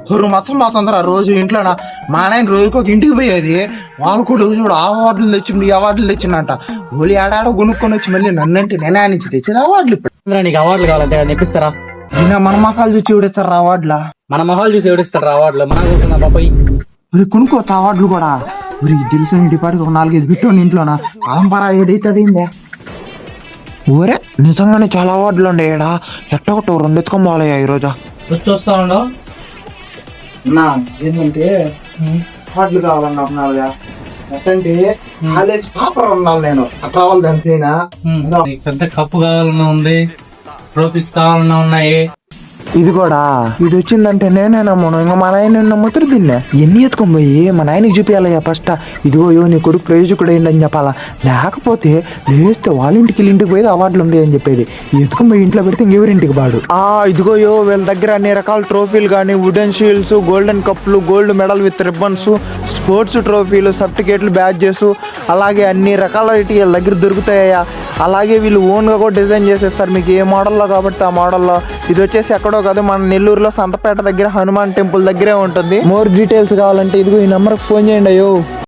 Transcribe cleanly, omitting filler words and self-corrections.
తొరు మొత్తం పోతుందిరా రోజు ఇంట్లో. మా నాయన రోజుకి ఒక ఇంటికి పోయేది. వాళ్ళు కూడా చూడు అవార్డులు తెచ్చిండు, ఈ అవార్డులు తెచ్చిండంట. ఓలి ఆడాడో కొనుక్కొని వచ్చి మళ్ళీ నన్నంటే నేనే నుంచి తెచ్చేది అవార్డులు. ఇప్పుడు నీకు అవార్డులు కావాలంటే తెప్పిస్తారా? ఈయన మన మొఖాలు చూసి ఎవడిస్తారు అవార్డులా? మన మొహాలు చూసి ఎవడిస్తారు అవార్డులు? మన కూర్చున్నా బాబాయ్ కొనుక్కోవచ్చు అవార్డులు కూడా. తెలిసిన ఇంటిపాటికి ఒక 4-5 పెట్టండి ఇంట్లోనా. పరంపర ఏదైతే అదేందే. ఊరే నిజంగానే చాలా అవార్డులు ఉండే ఈడ. ఎట్టొకటి 2 ఎత్తుకోవాలయ్యా ఈరోజు. చూస్తా ఉండవు ఏంటంటే అవార్డులు కావాలన్నా నాలుగా. ఎట్టంటే కాలేజ్ పాపర్ ఉన్నాను నేను. అట్లా వాళ్ళు అంతేనా? పెద్ద కప్పు కావాలన్నా ఉంది, ట్రోఫీస్ కావాలన్నా ఉన్నాయి. ఇది కూడా ఇది వచ్చిందంటే నేనే నమ్మను. ఇంకా మా నాయన నమ్ముతారు దీన్ని. ఎన్ని ఎత్తుకొని పోయి మా నాయనకి చూపించాలయ్యా ఫస్ట్. ఇదిగో నీ కొడుకు ప్రయోజకుడు అయిందని చెప్పాలా. లేకపోతే లేస్తే వాళ్ళ ఇంటికి ఇంటికి పోయి అవార్డులు ఉంటాయి అని చెప్పేది. ఎత్తుకొని పోయి ఇంట్లో పెడితే ఇంకెవరింటికి బాడు. ఇదిగో వీళ్ళ దగ్గర అన్ని రకాల ట్రోఫీలు కానీ, వుడెన్ షీల్డ్స్, గోల్డెన్ కప్లు, gold medal with ribbons, sports ట్రోఫీలు, సర్టిఫికేట్లు, బ్యాడ్జెస్, అలాగే అన్ని రకాల వీళ్ళ దగ్గర దొరుకుతాయ్యా. అలాగే వీళ్ళు ఓన్గా కూడా డిజైన్ చేసేస్తారు మీకు ఏ మోడల్లో కాబట్టి ఆ మోడల్లో. ఇది వచ్చేసి ఎక్కడో కాదు, మన నెల్లూరులో సంతపేట దగ్గర హనుమాన్ టెంపుల్ దగ్గరే ఉంటుంది. మోర్ డీటెయిల్స్ కావాలంటే ఇదిగో ఈ నెంబర్కి ఫోన్ చేయండి అయ్యో.